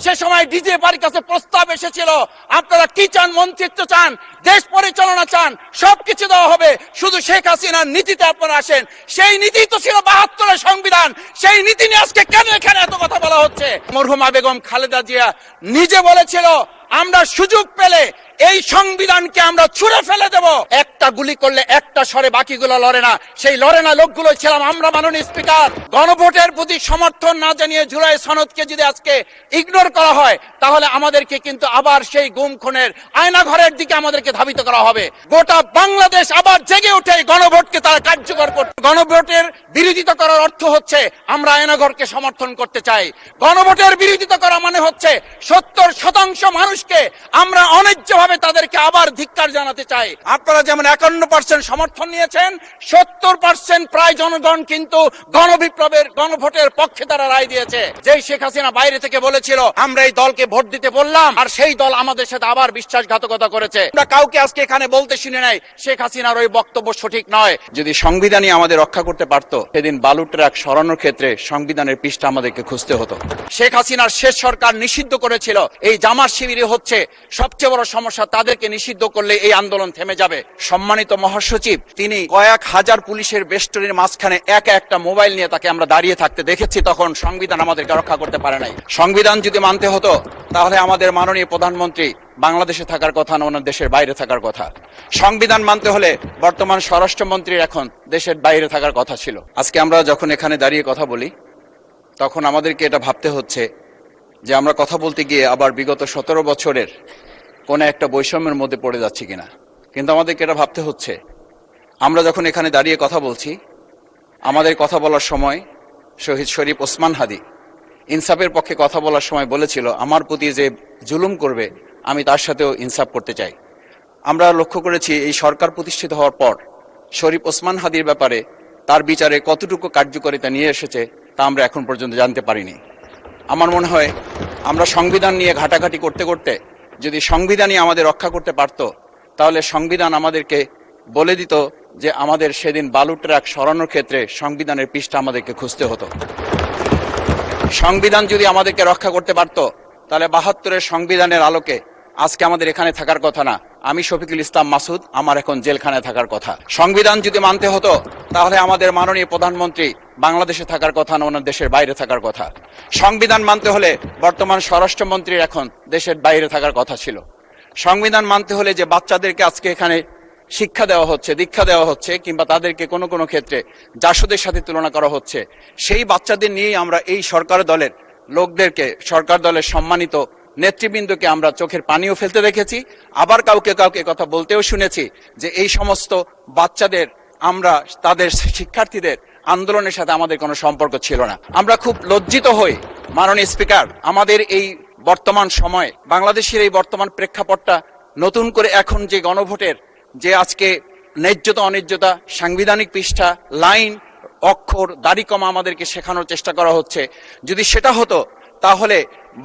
সে সময় ডিজে বাড়ির কাছে প্রস্তাব এসেছিল, আপনারা কি চান, মন্ত্রিত্ব চান, দেশ পরিচালনা চান, সবকিছু দেওয়া হবে, শুধু শেখ হাসিনার নীতিতে আপনারা আসেন। সেই নীতি তো ছিল ৭২-এর সংবিধান, সেই নীতি নিয়ে আজকে কেন এখানে এত কথা বলা হচ্ছে? মরহুমা বেগম খালেদা জিয়া নিজে বলেছিল, আমরা সুযোগ পেলে এই সংবিধানকে আমরা ছুঁড়ে ফেলে দেব। একটা গুলি করলে একটা সরে বাকিগুলো লড়ে না, সেই লড়ে না লোকগুলো ছিলাম আমরা। মাননীয় স্পিকার, গণভোটের প্রতি সমর্থন না জানিয়ে জুলাই সনদকে যদি আজকে ইগনোর করা হয়, তাহলে আমাদেরকে কিন্তু আবার সেই গুম খুনের আয়নাঘরের দিকে আমাদেরকে ধাবিত করা হবে। গোটা বাংলাদেশ আবার জেগে উঠে গণভোটকে তারা কার্যকর করতে। গণভোটের বিরোধিতা করার অর্থ হচ্ছে আমরা আয়নাঘরকে সমর্থন করতে চাই। গণভোটের বিরোধিতা করা মানে হচ্ছে ৭০% মানুষকে আমরা অন্যায্যভাবে তাদেরকে আবার ধিক্কার জানাতে চাই। আপনারা যেমন ৫১% সমর্থন নিয়েছেন, ৭০% প্রায় জনগণ কিন্তু গণবিপ্লবের গণভোটের পক্ষে তারা রায় দিয়েছে। যেই শেখ হাসিনা বাইরে থেকে বলেছিল আমরা এই দলকে ভোট দিতে বললাম, আর সেই দল আমাদের সাথে আবার বিশ্বাসঘাতকতা করেছে। আমরা কাউকে আজকে এখানে বলতে শুনে নাই শেখ হাসিনার ওই বক্তব্য সঠিক নয়। যদি সংবিধানই আমাদের রক্ষা করতে পারতো, সেদিন বালু ট্রাক সরানোর ক্ষেত্রে সংবিধানের পৃষ্ঠা আমাদেরকে খুঁজতে হতো। শেখ হাসিনার শেষ সরকার নিষিদ্ধ করেছিল এই জামাত শিবিরে হচ্ছে সবচেয়ে বড় সমস্যা, তাদেরকে নিষিদ্ধ করলে এই আন্দোলন থেমে যাবে। সম্মানিত মহাসচিব, তিনি কয়েক হাজার পুলিশের বেষ্টনীর মাঝখানে একটা মোবাইল নিয়ে তাকে আমরা দাঁড়িয়ে থাকতে দেখেছি, তখন সংবিধান আমাদেরকে রক্ষা করতে পারে নাই। সংবিধান যদি মানতে হতো, তাহলে আমাদের মাননীয় প্রধানমন্ত্রী বাংলাদেশে থাকার কথা না, ওনার দেশের বাইরে থাকার কথা। সংবিধান মানতে হলে বর্তমান স্বরাষ্ট্রমন্ত্রীর এখন দেশের বাইরে থাকার কথা ছিল। আজকে আমরা যখন এখানে দাঁড়িয়ে কথা বলি, তখন আমাদেরকে এটা ভাবতে হচ্ছে যে আমরা কথা বলতে গিয়ে আবার বিগত ১৭ বছরের কোন একটা বৈষম্যের মধ্যে পড়ে যাচ্ছি কিনা। কিন্তু আমাদেরকে এটা ভাবতে হচ্ছে, আমরা যখন এখানে দাঁড়িয়ে কথা বলছি, আমাদের কথা বলার সময় শহীদ শরীফ ওসমান হাদি ইনসাফের পক্ষে কথা বলার সময় বলেছিল, আমার প্রতি যে জুলুম করবে আমি তার সাথেও ইনসাফ করতে চাই। আমরা লক্ষ্য করেছি এই সরকার প্রতিষ্ঠিত হওয়ার পর শরীফ ওসমান হাদির ব্যাপারে তার বিচারে কতটুকু কার্যকারিতা নিয়ে এসেছে তা আমরা এখন পর্যন্ত জানতে পারিনি। আমার মনে হয় আমরা সংবিধান নিয়ে ঘাটাঘাটি করতে করতে যদি সংবিধানই আমাদের রক্ষা করতে পারত, তাহলে সংবিধান আমাদেরকে বলে দিত যে আমাদের সেদিন বালু ট্রাক সরানোর ক্ষেত্রে সংবিধানের পৃষ্ঠা আমাদেরকে খুঁজতে হতো। সংবিধান যদি আমাদেরকে রক্ষা করতে পারত, তাহলে ৭২-এর সংবিধানের আলোকে আজকে আমাদের এখানে থাকার কথা না, আমি শফিকুল ইসলাম মাসুদ আমার এখন জেলখানায় থাকার কথা। সংবিধান যদি মানতে হতো, তাহলে আমাদের মাননীয় প্রধানমন্ত্রী বাংলাদেশে থাকার কথা না, ওনার দেশের বাইরে থাকার কথা। সংবিধান মানতে হলে বর্তমান স্বরাষ্ট্রমন্ত্রীর এখন দেশের বাইরে থাকার কথা ছিল। সংবিধান মানতে হলে যে বাচ্চাদেরকে আজকে এখানে শিক্ষা দেওয়া হচ্ছে, দীক্ষা দেওয়া হচ্ছে, কিংবা তাদেরকে কোনো কোনো ক্ষেত্রে জাসদের সাথে তুলনা করা হচ্ছে, সেই বাচ্চাদের নিয়েই আমরা এই সরকার দলের লোকদেরকে, সরকার দলের সম্মানিত নেতৃবৃন্দকে আমরা চোখের পানিও ফেলতে দেখেছি, আবার কাউকে কাউকে কথা বলতেও শুনেছি যে এই সমস্ত বাচ্চাদের, আমরা তাদের শিক্ষার্থীদের আন্দোলনের সাথে আমাদের কোনো সম্পর্ক ছিল না। আমরা খুব লজ্জিত হই মাননীয় স্পিকার, আমাদের এই বর্তমান সময়ে বাংলাদেশের এই বর্তমান প্রেক্ষাপটটা নতুন করে এখন যে গণভোটের যে আজকে ন্যায্যতা অন্যায্যতা, সাংবিধানিক পৃষ্ঠা, লাইন, অক্ষর, দাড়ি কমা আমাদেরকে শেখানোর চেষ্টা করা হচ্ছে, যদি সেটা হতো তাহলে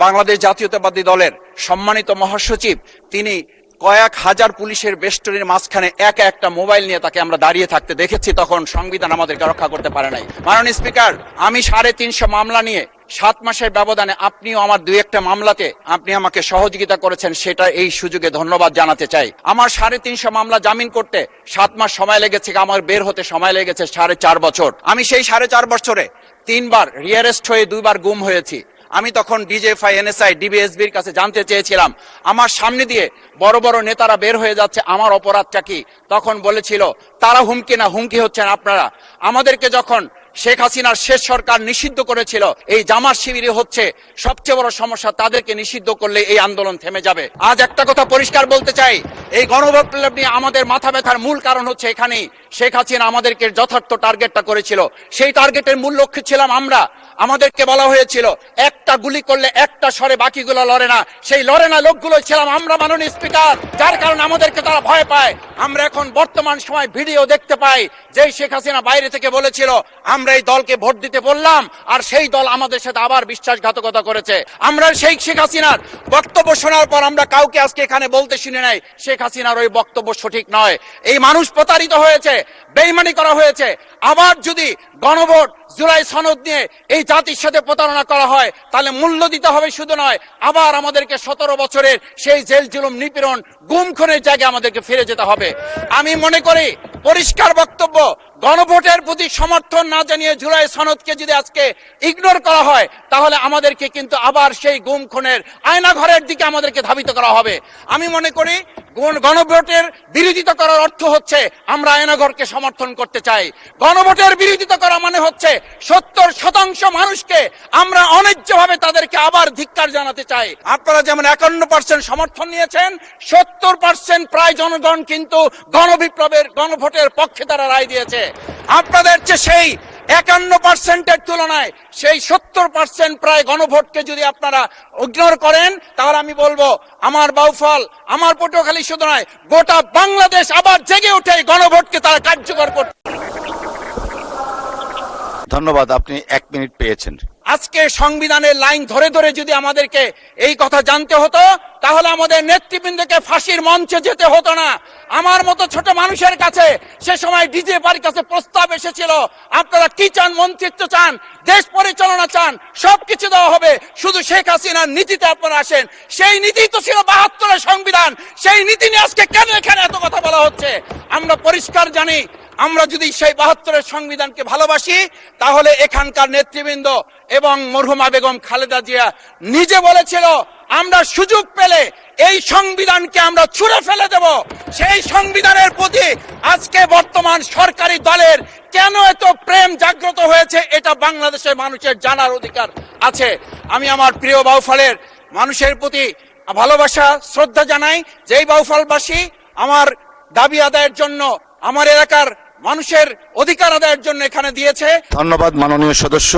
বাংলাদেশ জাতীয়তাবাদী দলের সম্মানিত মহাসচিব তিনি কয়েক হাজার পুলিশের বেষ্টনীর মাঝখানে একটা মোবাইল নিয়ে তাকে আমরা দাঁড়িয়ে থাকতে দেখেছি, তখন সংবিধান আমাদেরকে রক্ষা করতে পারে নাই। মাননীয় স্পিকার, আমি ৩৫০ মামলা নিয়ে ৭ মাসের ব্যবধানে, আপনিও আমার ২-১টা মামলাতে আপনি আমাকে সহযোগিতা করেছেন, সেটা এই সুযোগে ধন্যবাদ জানাতে চাই। আমার ৩৫০ মামলা জামিন করতে ৭ মাস সময় লেগেছে, আমার বের হতে সময় লেগেছে ৪.৫ বছর। আমি সেই ৪.৫ বছরে ৩বার রিয়ারেস্ট হয়ে ২বার গুম হয়েছি। আমি তখন ডিজিএফআই, এনএসআই, ডিবিএসবির কাছে জানতে চেয়েছিলাম, আমার সামনে দিয়ে বড় বড় নেতারা বের হয়ে যাচ্ছে, আমার অপরাধটা কি? তখন বলেছিল তারা হুমকি না, হুমকি হচ্ছেন আপনারা। আমাদেরকে যখন শেখ হাসিনার শেষ সরকার নিষিদ্ধ করেছিল, এই জামাত শিবিরে হচ্ছে সবচেয়ে বড় সমস্যা, তাদেরকে নিষিদ্ধ করলে এই আন্দোলন থেমে যাবে। আজ একটা কথা পরিষ্কার বলতে চাই, এই গণবিপ্লব নিয়ে আমাদের মাথা ব্যথার মূল কারণ হচ্ছে এখানেই শেখ হাসিনা আমাদেরকে যথার্থ টার্গেটটা করেছিল, সেই টার্গেটের মূল লক্ষ্য ছিলাম আমরা। আমাদেরকে বলা হয়েছিল একটা গুলি করলে একটা সরে বাকিগুলো লড়ে না, সেই লড়ে না লোকগুলো ছিলাম আমরা। মাননীয় স্পিকার, যার কারণে আমাদেরকে তারা ভয় পায়। আমরা এখন বর্তমান সময় ভিডিও দেখতে পাই, যেই শেখ হাসিনা বাইরে থেকে বলেছিল আমরা এই দলকে ভোট দিতে বললাম, আর সেই দল আমাদের সাথে আবার বিশ্বাসঘাতকতা করেছে। আমরা সেই শেখ হাসিনার বক্তব্য শোনার পর আমরা কাউকে আজকে এখানে বলতে শুনে নাই শেখ হাসিনার ওই বক্তব্য সঠিক নয়। এই মানুষ প্রতারিত হয়েছে, বেইমানি করা হয়েছে। আবার যদি গণভোট জুলাই সনদ নিয়ে এই জাতির সাথে প্রতারণা করা হয়, তাহলে মূল্য দিতে হবে শুধু নয়, আবার আমাদেরকে 17 বছরের সেই জেল জুলুম নিপীড়ন গুম খুনের জায়গায় আমাদেরকে ফিরে যেতে হবে। আমি মনে করি পরিষ্কার বক্তব্য, গণভোটের প্রতি সমর্থন না জানিয়ে জুলাই সনদকে যদি আজকে ইগনোর করা হয়, তাহলে আমাদেরকে কিন্তু আবার সেই গুম খুনের আয়নাঘরের দিকে আমাদেরকে ধাবিত করা হবে। আমি মনে করি গণভোটের বিরোধিতা করার অর্থ হচ্ছে আমরা আয়নাঘরকে সমর্থন করতে চাই। গণভোটের বিরোধিতা করা মানে হচ্ছে 70% মানুষকে আমরা অন্যায্যভাবে তাদেরকে আবার ধিক্কার জানাতে চাই। আপনারা যেমন 51% সমর্থন নিয়েছেন, 70% প্রায় জনগণ কিন্তু গণবিপ্লবের গণভোটের পক্ষে তারা রায় দিয়েছে। আপনাদের চেয়ে সেই 51%-এর তুলনায় সেই 70% প্রায় গণভোটকে যদি আপনারা ইগনোর করেন, তাহলে আমি বলবো আমার বাউফল, আমার পটুয়াখালী শুধু নয়, গোটা বাংলাদেশ আবার জেগে উঠে গণভোটকে তারা কার্যকর করতে। ধন্যবাদ, আপনি 1 মিনিট পেয়েছেন। আজকে সংবিধানের লাইন ধরে ধরে যদি আমাদেরকে এই কথা জানতে হতো, তাহলে আমাদের নেতৃবৃন্দকে ফাঁসির মঞ্চে যেতে হতো না। আমার মতো ছোট মানুষের কাছে সে সময় ডিজিএফআইয়ের কাছে প্রস্তাব এসেছিল, আপনারা কি চান, মন্ত্রিত্ব চান, দেশ পরিচালনা চান, সবকিছু দেওয়া হবে, শুধু শেখ হাসিনার নীতিতে আপনারা আসেন। সেই নীতি তো ছিল 72-এর সংবিধান, সেই নীতি নিয়ে আজকে কেন এখানে এত কথা বলা হচ্ছে? আমরা পরিষ্কার জানি, আমরা যদি সেই 72-এর সংবিধানকে ভালোবাসি, তাহলে এখানকার নেতৃবৃন্দ এবং মরহুমা বেগম খালেদা জিয়া নিজে বলেছিল, আমরা সুযোগ পেলে এই সংবিধানকে আমরা ছুঁড়ে ফেলে দেব। সেই সংবিধানের প্রতি আজকে বর্তমান সরকারি দলের কেন এত প্রেম জাগ্রত হয়েছে, এটা বাংলাদেশের মানুষের জানার অধিকার আছে। আমি আমার প্রিয় বাউফলের মানুষের প্রতি ভালোবাসা শ্রদ্ধা জানাই। যেই বাউফলবাসী আমার দাবি আদায়ের জন্য, আমার এলাকার মানুষের অধিকার আদায়ের জন্য এখানে দিয়েছে। ধন্যবাদ মাননীয় সদস্য।